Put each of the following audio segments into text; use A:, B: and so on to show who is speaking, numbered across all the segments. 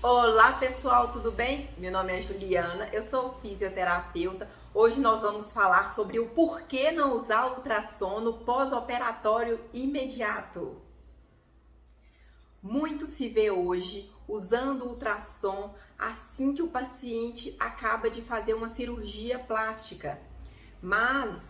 A: Olá pessoal, tudo bem? Meu nome é Juliana, eu sou fisioterapeuta. Hoje nós vamos falar sobre o porquê não usar ultrassom no pós-operatório imediato. Muito se vê hoje usando ultrassom assim que o paciente acaba de fazer uma cirurgia plástica, mas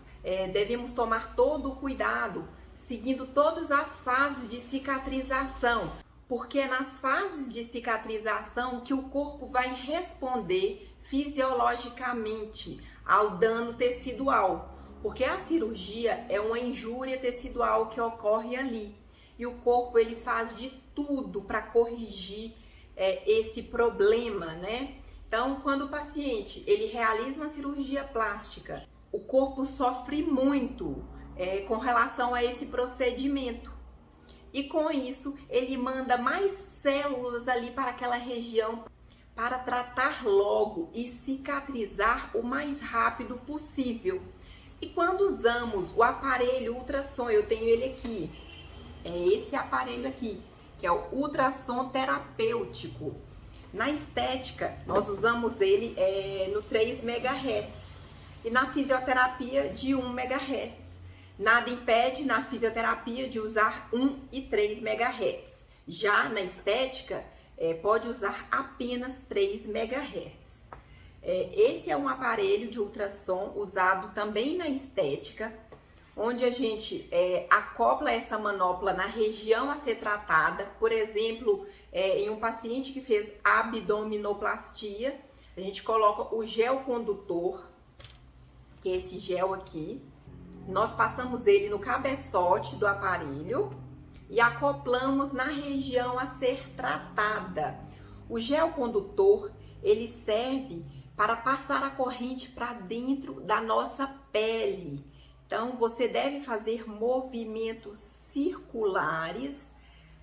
A: devemos tomar todo o cuidado, seguindo todas as fases de cicatrização, porque é nas fases de cicatrização que o corpo vai responder fisiologicamente ao dano tecidual, porque a cirurgia é uma injúria tecidual que ocorre ali e o corpo ele faz de tudo para corrigir esse problema, né? Então, quando o paciente ele realiza uma cirurgia plástica, o corpo sofre muito com relação a esse procedimento. E com isso, ele manda mais células ali para aquela região para tratar logo e cicatrizar o mais rápido possível. E quando usamos o aparelho ultrassom, eu tenho ele aqui, é esse aparelho aqui, que é o ultrassom terapêutico. Na estética, nós usamos ele no 3 MHz e na fisioterapia de 1 MHz. Nada impede na fisioterapia de usar 1 e 3 MHz. Já na estética, pode usar apenas 3 MHz. Esse é um aparelho de ultrassom usado também na estética, onde a gente acopla essa manopla na região a ser tratada. Por exemplo, em um paciente que fez abdominoplastia, a gente coloca o gel condutor, que é esse gel aqui. Nós passamos ele no cabeçote do aparelho e acoplamos na região a ser tratada. O gel condutor, ele serve para passar a corrente para dentro da nossa pele. Então, você deve fazer movimentos circulares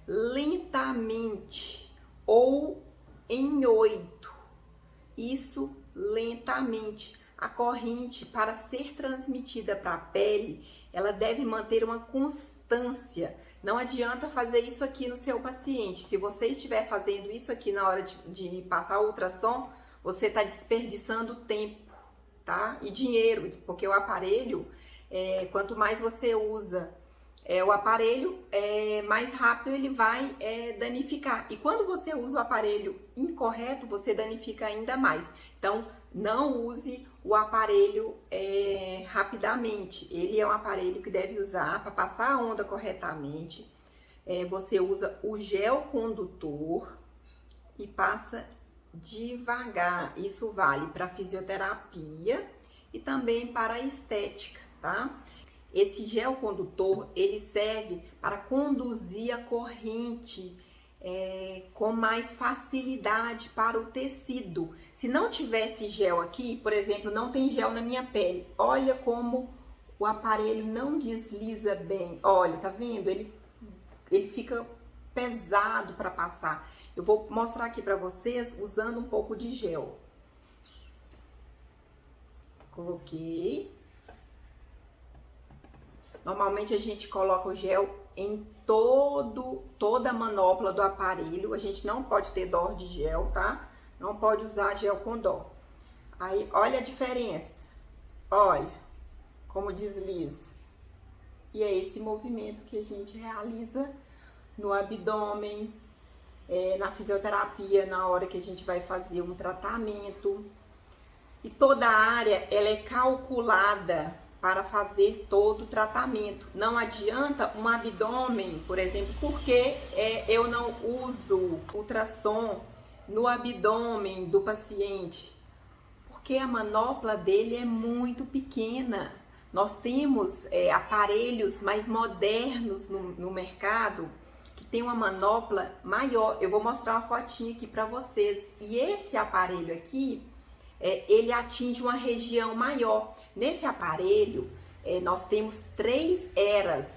A: lentamente ou em 8. Isso lentamente. A corrente, para ser transmitida para a pele, ela deve manter uma constância. Não adianta fazer isso aqui no seu paciente. Se você estiver fazendo isso aqui na hora de passar o ultrassom, você está desperdiçando tempo, tá? E dinheiro, porque o aparelho, quanto mais você usa o aparelho, mais rápido ele vai danificar. E quando você usa o aparelho incorreto, você danifica ainda mais. Então, não use o aparelho rapidamente. Ele é um aparelho que deve usar para passar a onda corretamente. Você usa o gel condutor e passa devagar. Isso vale para fisioterapia e também para a estética, tá? Esse gel condutor, ele serve para conduzir a corrente com mais facilidade para o tecido. Se não tivesse gel aqui, por exemplo, não tem gel na minha pele, olha como o aparelho não desliza bem. Olha, tá vendo? Ele fica pesado para passar. Eu vou mostrar aqui para vocês usando um pouco de gel. Coloquei. Normalmente a gente coloca o gel em toda a manopla do aparelho. A gente não pode ter dó de gel, tá? Não pode usar gel com dó. Aí, olha a diferença. Olha como desliza. E é esse movimento que a gente realiza no abdômen, na fisioterapia, na hora que a gente vai fazer um tratamento. E toda a área, ela é calculada para fazer todo o tratamento. Não adianta um abdômen, por exemplo, porque eu não uso ultrassom no abdômen do paciente, porque a manopla dele é muito pequena. Nós temos aparelhos mais modernos no mercado que tem uma manopla maior. Eu vou mostrar uma fotinha aqui para vocês. E esse aparelho aqui, ele atinge uma região maior. Nesse aparelho, nós temos 3 eras.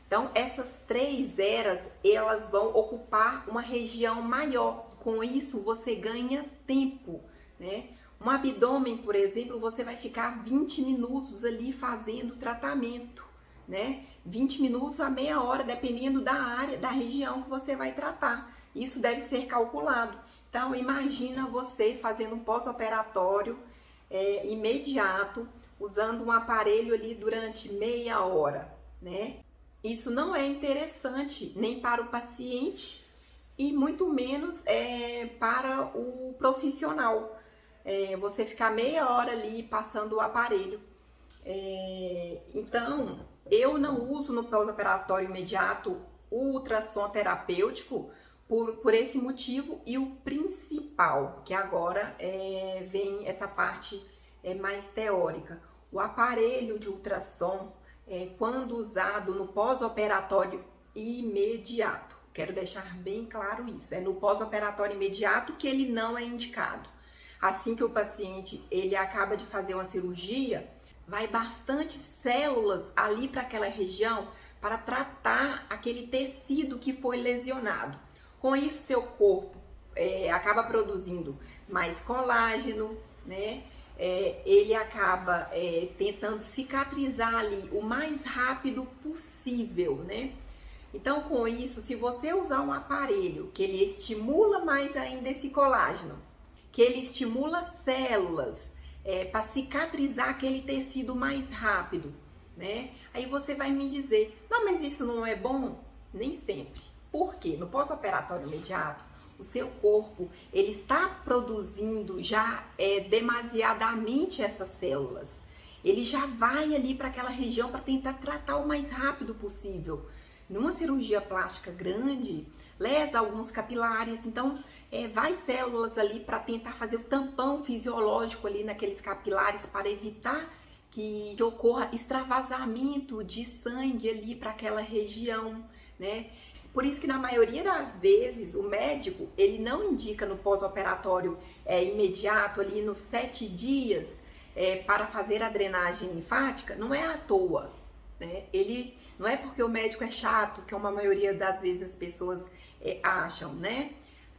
A: Então, essas 3 eras, elas vão ocupar uma região maior. Com isso, você ganha tempo, né? Um abdômen, por exemplo, você vai ficar 20 minutos ali fazendo o tratamento, né? 20 minutos a meia hora, dependendo da área, da região que você vai tratar. Isso deve ser calculado. Então, imagina você fazendo um pós-operatório imediato, usando um aparelho ali durante meia hora, né? Isso não é interessante nem para o paciente e muito menos para o profissional. Você ficar meia hora ali passando o aparelho. Então, eu não uso no pós-operatório imediato o ultrassom terapêutico por esse motivo, e o principal, que agora vem essa parte mais teórica. O aparelho de ultrassom, quando usado no pós-operatório imediato, quero deixar bem claro isso, é no pós-operatório imediato que ele não é indicado. Assim que o paciente ele acaba de fazer uma cirurgia, vai bastante células ali para aquela região para tratar aquele tecido que foi lesionado. Com isso, seu corpo acaba produzindo mais colágeno, né? Ele acaba tentando cicatrizar ali o mais rápido possível, né? Então, com isso, se você usar um aparelho que ele estimula mais ainda esse colágeno, que ele estimula células para cicatrizar aquele tecido mais rápido, né? Aí você vai me dizer, não, mas isso não é bom? Nem sempre. Por quê? No pós-operatório imediato, o seu corpo ele está produzindo já demasiadamente essas células. Ele já vai ali para aquela região para tentar tratar o mais rápido possível. Numa cirurgia plástica grande, lesa alguns capilares, então vai células ali para tentar fazer o tampão fisiológico ali naqueles capilares para evitar que ocorra extravasamento de sangue ali para aquela região, né? Por isso que na maioria das vezes o médico ele não indica no pós-operatório imediato ali nos 7 dias para fazer a drenagem linfática, não é à toa, né? Ele não é porque o médico é chato, que uma maioria das vezes as pessoas acham, né?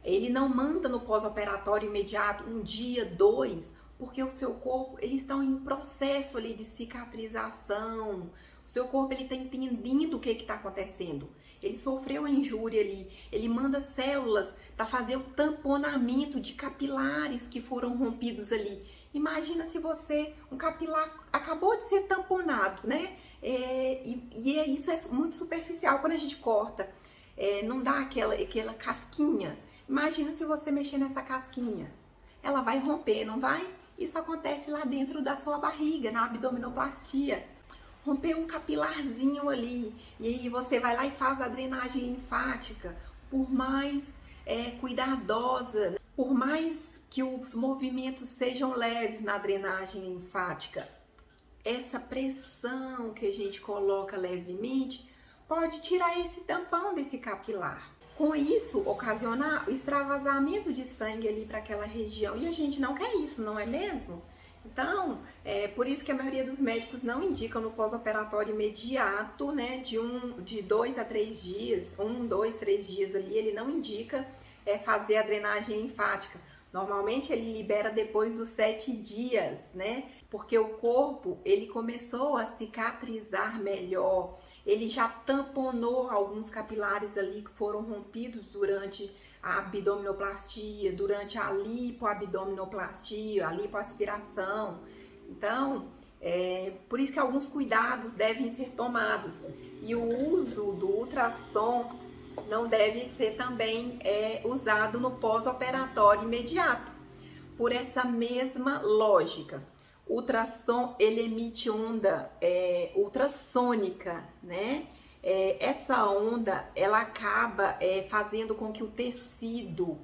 A: Ele não manda no pós-operatório imediato 1 dia, 2, porque o seu corpo ele está em processo ali de cicatrização. O seu corpo ele está entendendo o que está acontecendo. Ele sofreu a injúria ali, ele manda células para fazer o tamponamento de capilares que foram rompidos ali. Imagina se um capilar acabou de ser tamponado, né? Isso é muito superficial quando a gente corta, não dá aquela casquinha. Imagina se você mexer nessa casquinha, ela vai romper, não vai? Isso acontece lá dentro da sua barriga, na abdominoplastia. Rompeu um capilarzinho ali, e aí você vai lá e faz a drenagem linfática, por mais cuidadosa, por mais que os movimentos sejam leves na drenagem linfática, essa pressão que a gente coloca levemente pode tirar esse tampão desse capilar. Com isso, ocasionar o extravasamento de sangue ali para aquela região, e a gente não quer isso, não é mesmo? Então, por isso que a maioria dos médicos não indicam no pós-operatório imediato, né, de 2 a 3 dias, 1, 2, 3 dias ali, ele não indica fazer a drenagem linfática. Normalmente ele libera depois dos 7 dias, né, porque o corpo, ele começou a cicatrizar melhor, ele já tamponou alguns capilares ali que foram rompidos durante a abdominoplastia, durante a lipoabdominoplastia, a lipoaspiração. Então, por isso que alguns cuidados devem ser tomados. E o uso do ultrassom não deve ser também usado no pós-operatório imediato. Por essa mesma lógica, o ultrassom ele emite onda ultrassônica, né? Essa onda ela acaba fazendo com que o tecido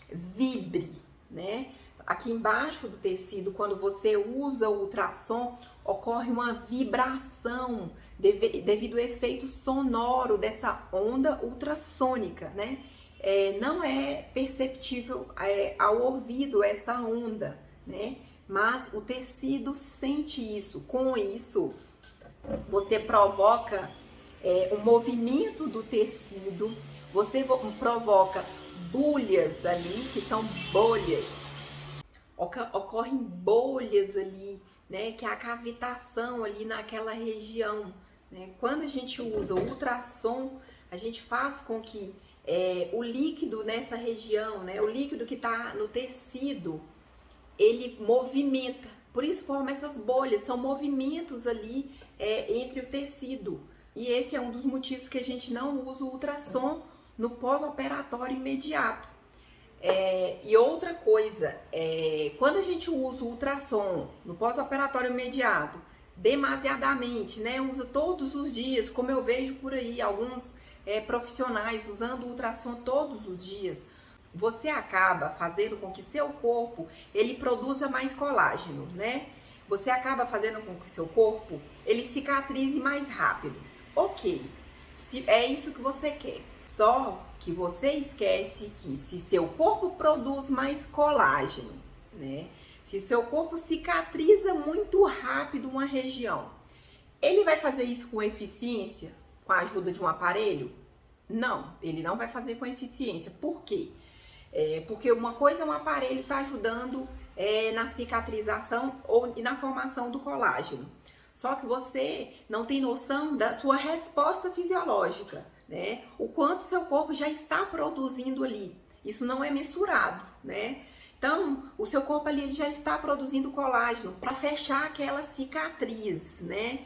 A: vibre, né? Aqui embaixo do tecido, quando você usa o ultrassom, ocorre uma vibração devido ao efeito sonoro dessa onda ultrassônica, né? Não é perceptível ao ouvido essa onda, né? Mas o tecido sente isso. Com isso, você provoca o movimento do tecido, você provoca bolhas ali, que são bolhas. Ocorrem bolhas ali, né, que é a cavitação ali naquela região, né? Quando a gente usa o ultrassom, a gente faz com que o líquido nessa região, né? O líquido que está no tecido, ele movimenta. Por isso forma essas bolhas, são movimentos ali entre o tecido. E esse é um dos motivos que a gente não usa o ultrassom no pós-operatório imediato. E outra coisa, quando a gente usa o ultrassom no pós-operatório imediato, demasiadamente, né? Usa todos os dias, como eu vejo por aí, alguns profissionais usando o ultrassom todos os dias, você acaba fazendo com que seu corpo, ele produza mais colágeno, né? Você acaba fazendo com que seu corpo, ele cicatrize mais rápido. Ok, se é isso que você quer. Só que você esquece que se seu corpo produz mais colágeno, né? Se seu corpo cicatriza muito rápido uma região, ele vai fazer isso com eficiência, com a ajuda de um aparelho? Não, ele não vai fazer com eficiência. Por quê? Porque uma coisa é um aparelho está ajudando na cicatrização e na formação do colágeno. Só que você não tem noção da sua resposta fisiológica, né? O quanto seu corpo já está produzindo ali. Isso não é mensurado, né? Então, o seu corpo ali ele já está produzindo colágeno para fechar aquela cicatriz, né?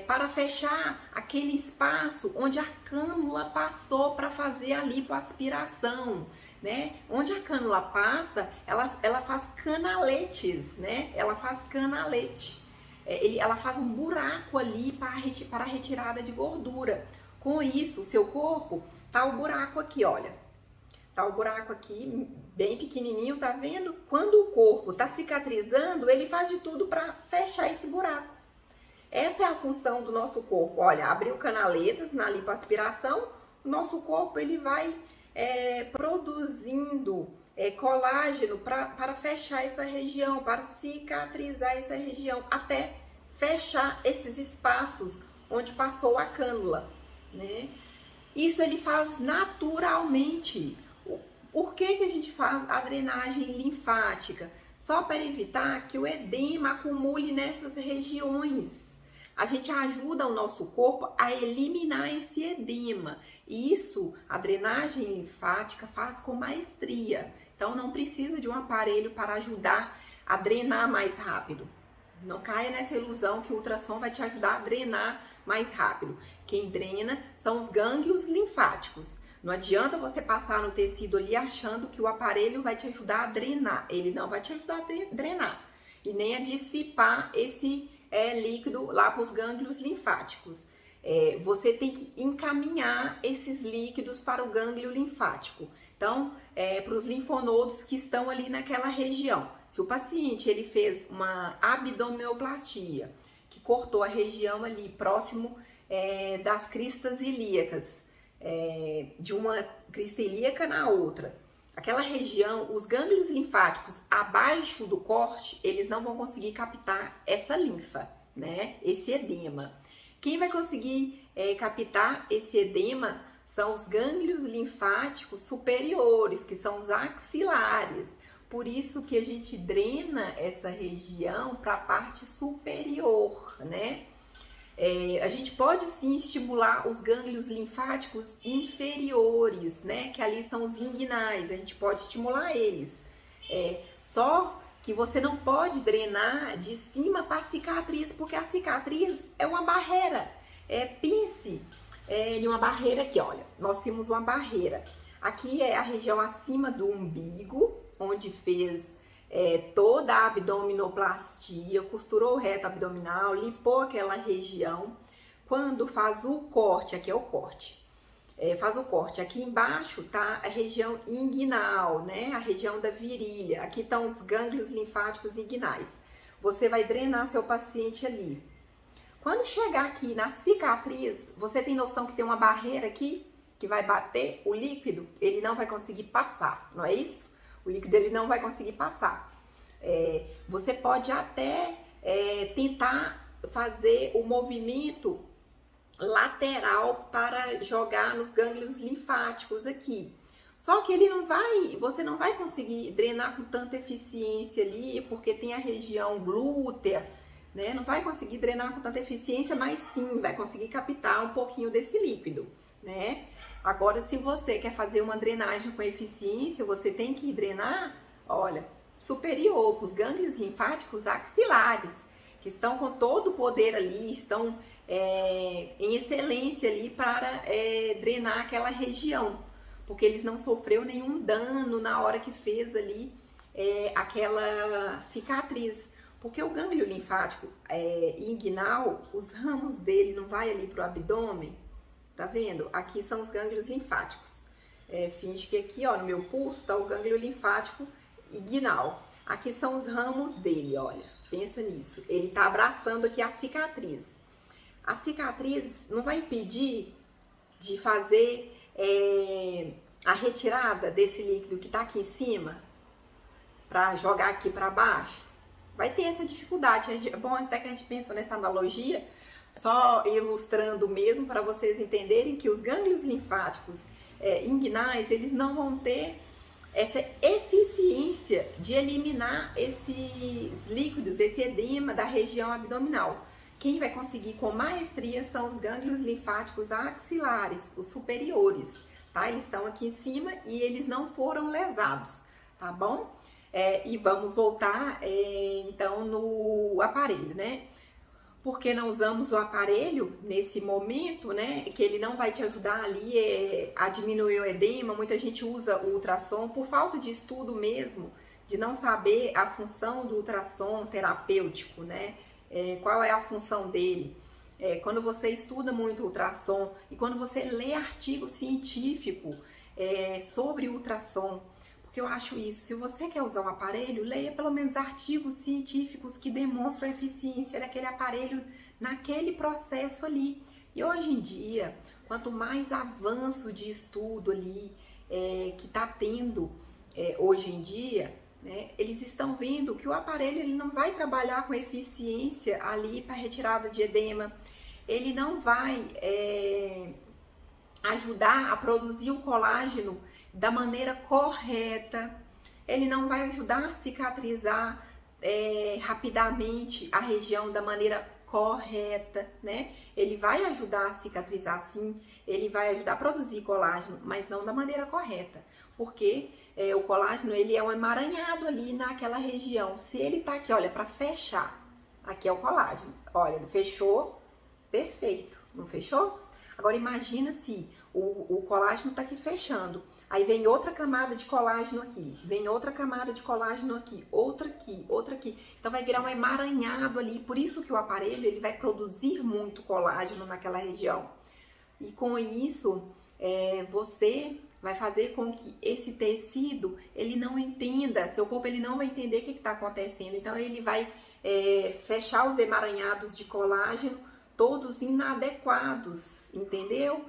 A: Para fechar aquele espaço onde a cânula passou para fazer a lipoaspiração, né? Onde a cânula passa, ela faz canaletes, né? Ela faz canalete. Ela faz um buraco ali para a retirada de gordura. Com isso, o seu corpo, tá o buraco aqui, olha. Tá o buraco aqui, bem pequenininho, tá vendo? Quando o corpo tá cicatrizando, ele faz de tudo para fechar esse buraco. Essa é a função do nosso corpo. Olha, abriu canaletas na lipoaspiração, o nosso corpo ele vai produzindo colágeno para fechar essa região, para cicatrizar essa região, até fechar esses espaços onde passou a cânula, né? Isso ele faz naturalmente. Por que a gente faz a drenagem linfática? Só para evitar que o edema acumule nessas regiões. A gente ajuda o nosso corpo a eliminar esse edema. E isso, a drenagem linfática faz com maestria. Então, não precisa de um aparelho para ajudar a drenar mais rápido. Não caia nessa ilusão que o ultrassom vai te ajudar a drenar mais rápido. Quem drena são os gânglios linfáticos. Não adianta você passar no tecido ali achando que o aparelho vai te ajudar a drenar. Ele não vai te ajudar a drenar. E nem a dissipar esse líquido lá para os gânglios linfáticos. Você tem que encaminhar esses líquidos para o gânglio linfático. Então, para os linfonodos que estão ali naquela região. Se o paciente ele fez uma abdominoplastia, que cortou a região ali próximo das cristas ilíacas, de uma crista ilíaca na outra, aquela região, os gânglios linfáticos abaixo do corte, eles não vão conseguir captar essa linfa, né? Esse edema. Quem vai conseguir captar esse edema são os gânglios linfáticos superiores, que são os axilares. Por isso que a gente drena essa região para a parte superior, né? A gente pode sim estimular os gânglios linfáticos inferiores, né? Que ali são os inguinais, a gente pode estimular eles. Só que você não pode drenar de cima para a cicatriz, porque a cicatriz é uma barreira. Pense em uma barreira aqui, olha. Nós temos uma barreira. Aqui é a região acima do umbigo, onde fez toda a abdominoplastia, costurou o reto abdominal, limpou aquela região. Quando faz o corte, aqui é o corte, faz o corte, aqui embaixo tá a região inguinal, né? A região da virilha, aqui estão os gânglios linfáticos inguinais. Você vai drenar seu paciente ali. Quando chegar aqui na cicatriz, você tem noção que tem uma barreira aqui que vai bater o líquido, ele não vai conseguir passar, não é isso? O líquido ele não vai conseguir passar. Você pode até tentar fazer o movimento lateral para jogar nos gânglios linfáticos aqui. Só que você não vai conseguir drenar com tanta eficiência ali, porque tem a região glútea, né? Não vai conseguir drenar com tanta eficiência, mas sim vai conseguir captar um pouquinho desse líquido, né? Agora, se você quer fazer uma drenagem com eficiência, você tem que drenar, olha, superior, para os gânglios linfáticos axilares, que estão com todo o poder ali, estão em excelência ali para drenar aquela região, porque eles não sofreu nenhum dano na hora que fez ali aquela cicatriz. Porque o gânglio linfático inguinal, os ramos dele não vai ali para o abdômen, tá vendo? Aqui são os gânglios linfáticos. Finge que aqui, ó, no meu pulso tá o gânglio linfático inguinal. Aqui são os ramos dele, olha. Pensa nisso. Ele tá abraçando aqui a cicatriz. A cicatriz não vai impedir de fazer a retirada desse líquido que tá aqui em cima para jogar aqui para baixo. Vai ter essa dificuldade. É bom até que a gente pensou nessa analogia, só ilustrando mesmo para vocês entenderem que os gânglios linfáticos inguinais, eles não vão ter essa eficiência de eliminar esses líquidos, esse edema da região abdominal. Quem vai conseguir com maestria são os gânglios linfáticos axilares, os superiores, tá? Eles estão aqui em cima e eles não foram lesados, tá bom? E vamos voltar então no aparelho, né? Por que não usamos o aparelho nesse momento, né? Que ele não vai te ajudar ali a diminuir o edema. Muita gente usa o ultrassom por falta de estudo mesmo, de não saber a função do ultrassom terapêutico, né? Qual é a função dele. Quando você estuda muito ultrassom e quando você lê artigo científico sobre ultrassom, porque eu acho isso, se você quer usar um aparelho, leia pelo menos artigos científicos que demonstram a eficiência daquele aparelho naquele processo ali. E hoje em dia, quanto mais avanço de estudo ali que está tendo hoje em dia, né, eles estão vendo que o aparelho ele não vai trabalhar com eficiência ali para retirada de edema, ele não vai ajudar a produzir o colágeno da maneira correta, ele não vai ajudar a cicatrizar rapidamente a região da maneira correta, né? Ele vai ajudar a cicatrizar sim, ele vai ajudar a produzir colágeno, mas não da maneira correta, porque o colágeno ele é um emaranhado ali naquela região. Se ele tá aqui, olha, para fechar, aqui é o colágeno, olha, fechou, perfeito, não fechou? Agora imagina se o colágeno tá aqui fechando, aí vem outra camada de colágeno aqui, vem outra camada de colágeno aqui, outra aqui, outra aqui. Então vai virar um emaranhado ali, por isso que o aparelho ele vai produzir muito colágeno naquela região. E com isso, você vai fazer com que esse tecido, ele não entenda, seu corpo ele não vai entender o que está acontecendo. Então ele vai fechar os emaranhados de colágeno, todos inadequados, entendeu?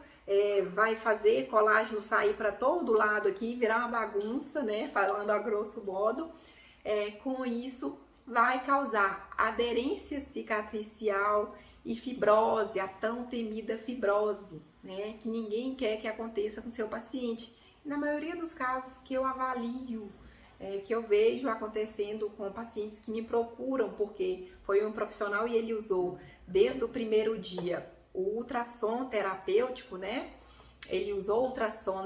A: Vai fazer colágeno sair para todo lado aqui, virar uma bagunça, né? Falando a grosso modo. Com isso, vai causar aderência cicatricial e fibrose, a tão temida fibrose, né? Que ninguém quer que aconteça com seu paciente. Na maioria dos casos que eu avalio, que eu vejo acontecendo com pacientes que me procuram, porque foi um profissional e ele usou desde o primeiro dia o ultrassom terapêutico, né? Ele usou ultrassom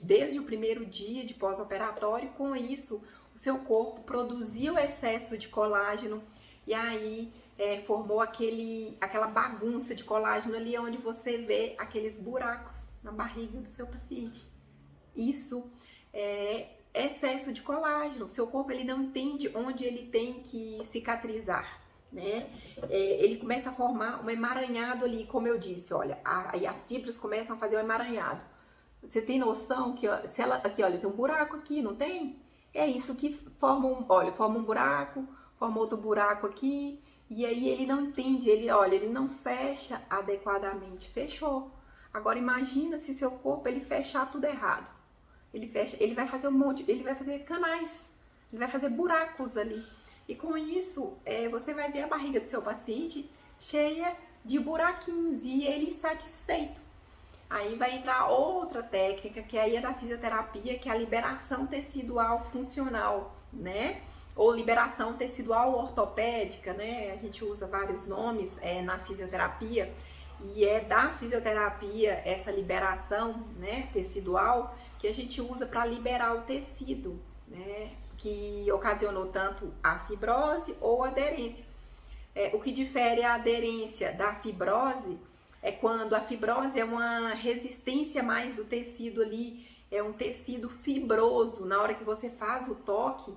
A: desde o primeiro dia de pós-operatório. Com isso, o seu corpo produziu excesso de colágeno e aí formou aquela bagunça de colágeno ali onde você vê aqueles buracos na barriga do seu paciente. Isso é excesso de colágeno. O seu corpo ele não entende onde ele tem que cicatrizar, né? Ele começa a formar um emaranhado ali, como eu disse, olha, aí as fibras começam a fazer um emaranhado. Você tem noção que aqui, olha, tem um buraco aqui, não tem? É isso que forma forma um buraco, forma outro buraco aqui, e aí ele não entende, ele não fecha adequadamente. Fechou. Agora imagina se seu corpo ele fechar tudo errado. Ele vai fazer ele vai fazer canais, ele vai fazer buracos ali. E com isso, você vai ver a barriga do seu paciente cheia de buraquinhos e ele insatisfeito. Aí vai entrar outra técnica, que aí é da fisioterapia, que é a liberação tecidual funcional, né? Ou liberação tecidual ortopédica, né? A gente usa vários nomes na fisioterapia. E é da fisioterapia essa liberação, né, tecidual, que a gente usa para liberar o tecido, né, que ocasionou tanto a fibrose ou a aderência. O que difere a aderência da fibrose é quando a fibrose é uma resistência mais do tecido ali, é um tecido fibroso. Na hora que você faz o toque,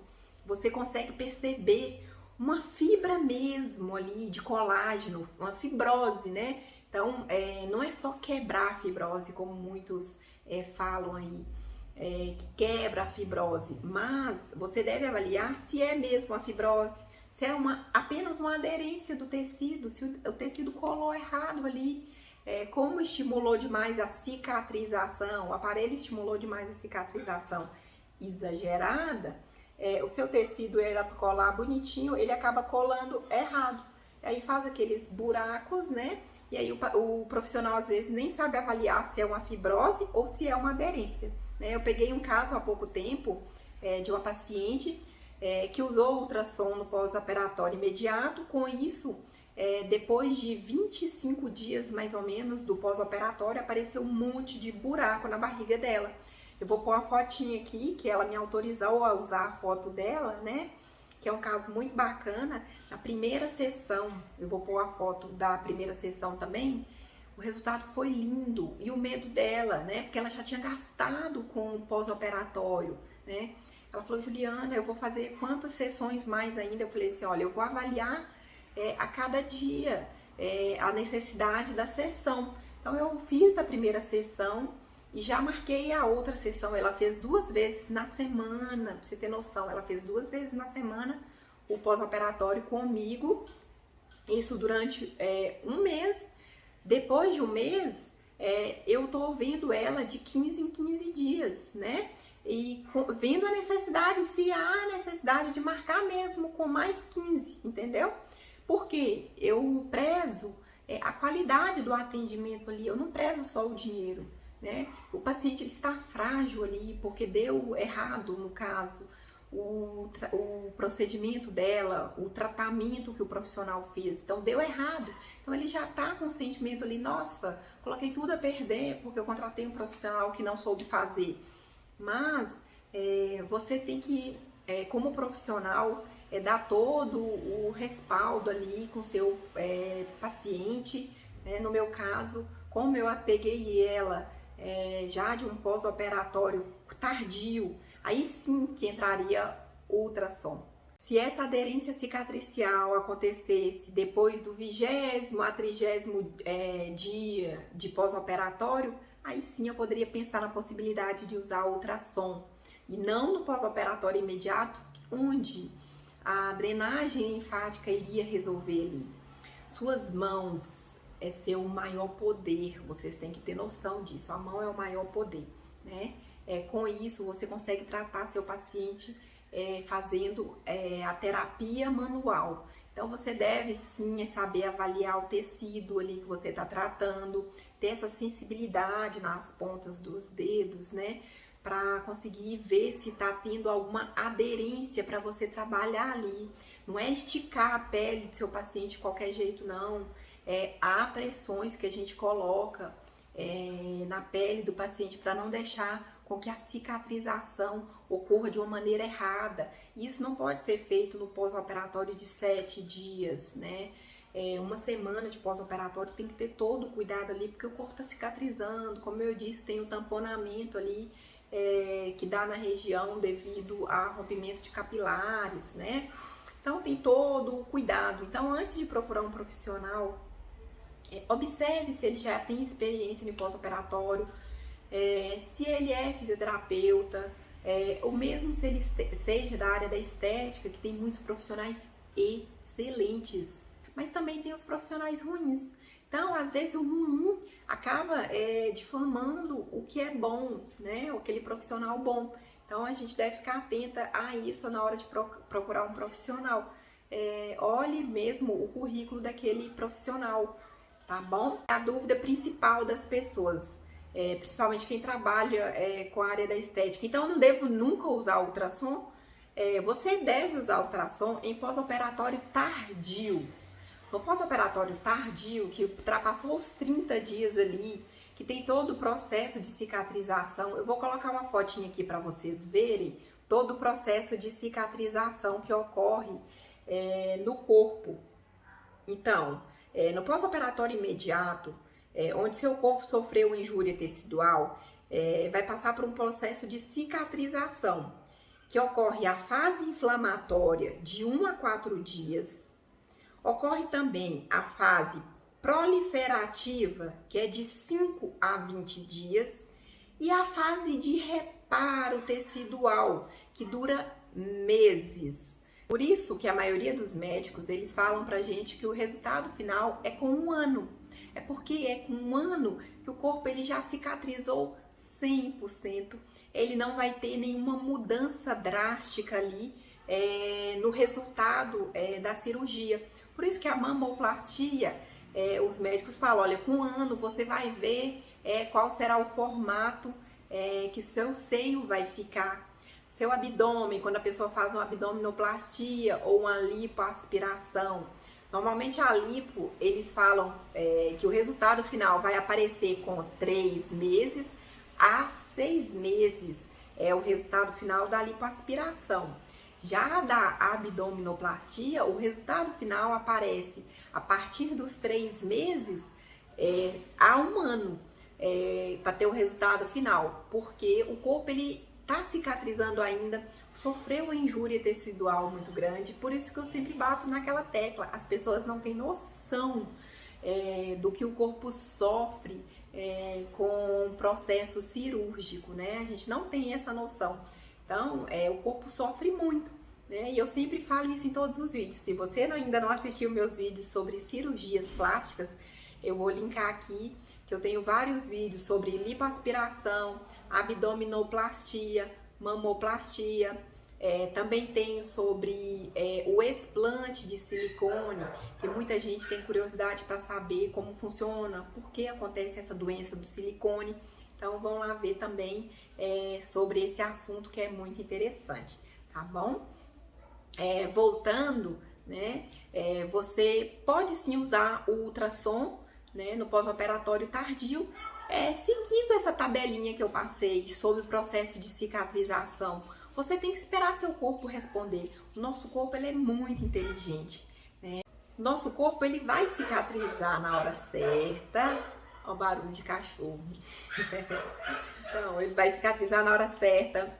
A: você consegue perceber uma fibra mesmo ali de colágeno, uma fibrose, né? Então, não é só quebrar a fibrose, como muitos falam aí, que quebra a fibrose, mas você deve avaliar se é mesmo a fibrose, se é apenas uma aderência do tecido, se o tecido colou errado ali, como estimulou demais a cicatrização, o aparelho estimulou demais a cicatrização exagerada, o seu tecido era para colar bonitinho, ele acaba colando errado. Aí faz aqueles buracos, né? E aí o profissional às vezes nem sabe avaliar se é uma fibrose ou se é uma aderência, né? Eu peguei um caso há pouco tempo de uma paciente que usou ultrassom no pós-operatório imediato. Com isso, depois de 25 dias mais ou menos do pós-operatório, apareceu um monte de buraco na barriga dela. Eu vou pôr uma fotinha aqui, que ela me autorizou a usar a foto dela, né? Que é um caso muito bacana. Na primeira sessão, eu vou pôr a foto da primeira sessão também, o resultado foi lindo. E o medo dela, né? Porque ela já tinha gastado com o pós-operatório, né? Ela falou, Juliana, eu vou fazer quantas sessões mais ainda? Eu falei assim, olha, eu vou avaliar a cada dia a necessidade da sessão. Então, eu fiz a primeira sessão e já marquei a outra sessão. Ela fez 2 vezes na semana, pra você ter noção. Ela fez 2 vezes na semana o pós-operatório comigo. Isso durante 1 mês. Depois de 1 mês, eu tô vendo ela de 15 em 15 dias, né? E vendo a necessidade, se há necessidade de marcar mesmo com mais 15, entendeu? Porque eu prezo a qualidade do atendimento ali, eu não prezo só o dinheiro, né? O paciente está frágil ali porque deu errado, no caso, o procedimento dela, o tratamento que o profissional fez, então deu errado. Então ele já tá com o sentimento ali, nossa, coloquei tudo a perder porque eu contratei um profissional que não soube fazer. Mas você tem que, como profissional, dar todo o respaldo ali com o seu paciente, né? No meu caso, como eu peguei ela já de um pós-operatório tardio, aí sim que entraria o ultrassom. Se essa aderência cicatricial acontecesse depois do 20º a 30º dia de pós-operatório, aí sim eu poderia pensar na possibilidade de usar ultrassom. E não no pós-operatório imediato, onde a drenagem linfática iria resolver ali. Suas mãos é seu maior poder, vocês têm que ter noção disso. A mão é o maior poder, né? Com isso, você consegue tratar seu paciente fazendo a terapia manual. Então, você deve sim saber avaliar o tecido ali que você está tratando, ter essa sensibilidade nas pontas dos dedos, né? Para conseguir ver se está tendo alguma aderência para você trabalhar ali. Não é esticar a pele do seu paciente de qualquer jeito, não. Há pressões que a gente coloca na pele do paciente para não deixar com que a cicatrização ocorra de uma maneira errada. Isso não pode ser feito no pós-operatório de 7 dias, né? 1 semana de pós-operatório tem que ter todo o cuidado ali, porque o corpo está cicatrizando. Como eu disse, tem o tamponamento ali que dá na região devido a rompimento de capilares, né? Então tem todo o cuidado. Então, antes de procurar um profissional, observe se ele já tem experiência no pós-operatório, se ele é fisioterapeuta, ou mesmo se ele seja da área da estética, que tem muitos profissionais excelentes, mas também tem os profissionais ruins. Então, às vezes, o ruim acaba difamando o que é bom, né? Aquele profissional bom. Então, a gente deve ficar atenta a isso na hora de procurar um profissional. Olhe mesmo o currículo daquele profissional, tá bom? A dúvida principal das pessoas, principalmente quem trabalha com a área da estética. Então, eu não devo nunca usar ultrassom? Você deve usar ultrassom em pós-operatório tardio. No pós-operatório tardio, que ultrapassou os 30 dias ali, que tem todo o processo de cicatrização, eu vou colocar uma fotinha aqui para vocês verem todo o processo de cicatrização que ocorre no corpo. Então, no pós-operatório imediato, onde seu corpo sofreu injúria tecidual, vai passar por um processo de cicatrização, que ocorre a fase inflamatória de 1 a 4 dias, ocorre também a fase proliferativa, que é de 5 a 20 dias, e a fase de reparo tecidual, que dura meses. Por isso que a maioria dos médicos, eles falam pra gente que o resultado final é com 1 ano. É porque é com 1 ano que o corpo ele já cicatrizou 100%. Ele não vai ter nenhuma mudança drástica ali no resultado da cirurgia. Por isso que a mamoplastia, os médicos falam, olha, com 1 ano você vai ver qual será o formato que seu seio vai ficar. Seu abdômen, quando a pessoa faz uma abdominoplastia ou uma lipoaspiração. Normalmente a lipo, eles falam que o resultado final vai aparecer com 3 meses a 6 meses. É o resultado final da lipoaspiração. Já da abdominoplastia, o resultado final aparece a partir dos 3 meses a 1 ano para ter o resultado final, porque o corpo ele está cicatrizando ainda, sofreu uma injúria tecidual muito grande, por isso que eu sempre bato naquela tecla, as pessoas não têm noção do que o corpo sofre com o processo cirúrgico, né? A gente não tem essa noção. Então, o corpo sofre muito, né? E eu sempre falo isso em todos os vídeos. Se você ainda não assistiu meus vídeos sobre cirurgias plásticas, eu vou linkar aqui, que eu tenho vários vídeos sobre lipoaspiração, abdominoplastia, mamoplastia. Também tenho sobre o explante de silicone, que muita gente tem curiosidade para saber como funciona, por que acontece essa doença do silicone. Então, vão lá ver também sobre esse assunto que é muito interessante, tá bom? Voltando, né? Você pode sim usar o ultrassom, né, no pós-operatório tardio, seguindo essa tabelinha que eu passei sobre o processo de cicatrização. Você tem que esperar seu corpo responder. O nosso corpo ele é muito inteligente, né? Nosso corpo ele vai cicatrizar na hora certa. Olha o barulho de cachorro. Então, ele vai cicatrizar na hora certa.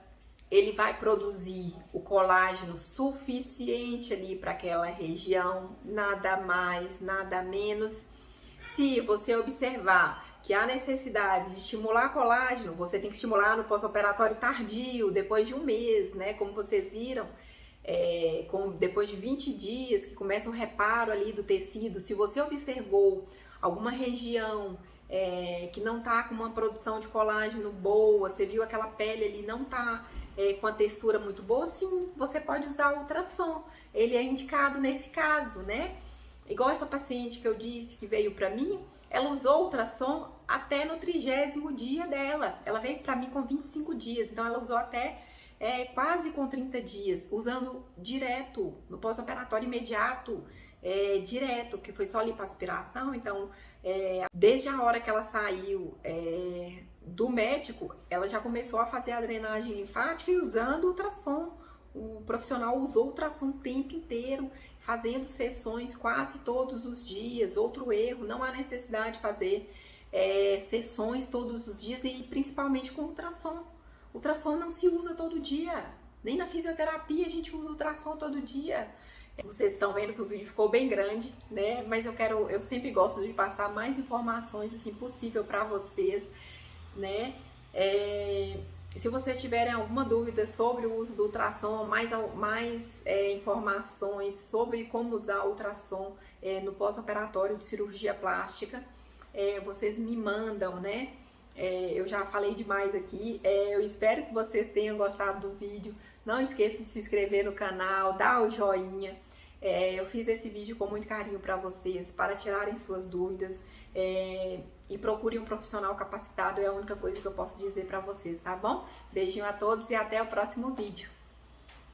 A: Ele vai produzir o colágeno suficiente ali para aquela região, nada mais, nada menos. Se você observar que há necessidade de estimular colágeno, você tem que estimular no pós-operatório tardio, depois de 1 mês, né? Como vocês viram, depois de 20 dias, que começa um reparo ali do tecido. Se você observou alguma região que não tá com uma produção de colágeno boa, você viu aquela pele ali não tá com a textura muito boa, sim, você pode usar o ultrassom. Ele é indicado nesse caso, né? Igual essa paciente que eu disse que veio pra mim, ela usou o ultrassom até no 30º dia dela. Ela veio pra mim com 25 dias, então ela usou até quase com 30 dias, usando direto, no pós-operatório imediato, direto, que foi só lipoaspiração. Então, desde a hora que ela saiu do médico, ela já começou a fazer a drenagem linfática e usando o ultrassom. O profissional usou o ultrassom o tempo inteiro, fazendo sessões quase todos os dias. Outro erro, não há necessidade de fazer sessões todos os dias e principalmente com ultrassom. O ultrassom não se usa todo dia, nem na fisioterapia a gente usa ultrassom todo dia. Vocês estão vendo que o vídeo ficou bem grande, né? Mas eu sempre gosto de passar mais informações assim possível para vocês, né? Se vocês tiverem alguma dúvida sobre o uso do ultrassom, mais informações sobre como usar o ultrassom no pós-operatório de cirurgia plástica, vocês me mandam, né? Eu já falei demais aqui. Eu espero que vocês tenham gostado do vídeo. Não esqueçam de se inscrever no canal, dar o joinha. Eu fiz esse vídeo com muito carinho para vocês, para tirarem suas dúvidas. E procurem um profissional capacitado, é a única coisa que eu posso dizer para vocês, tá bom? Beijinho a todos e até o próximo vídeo.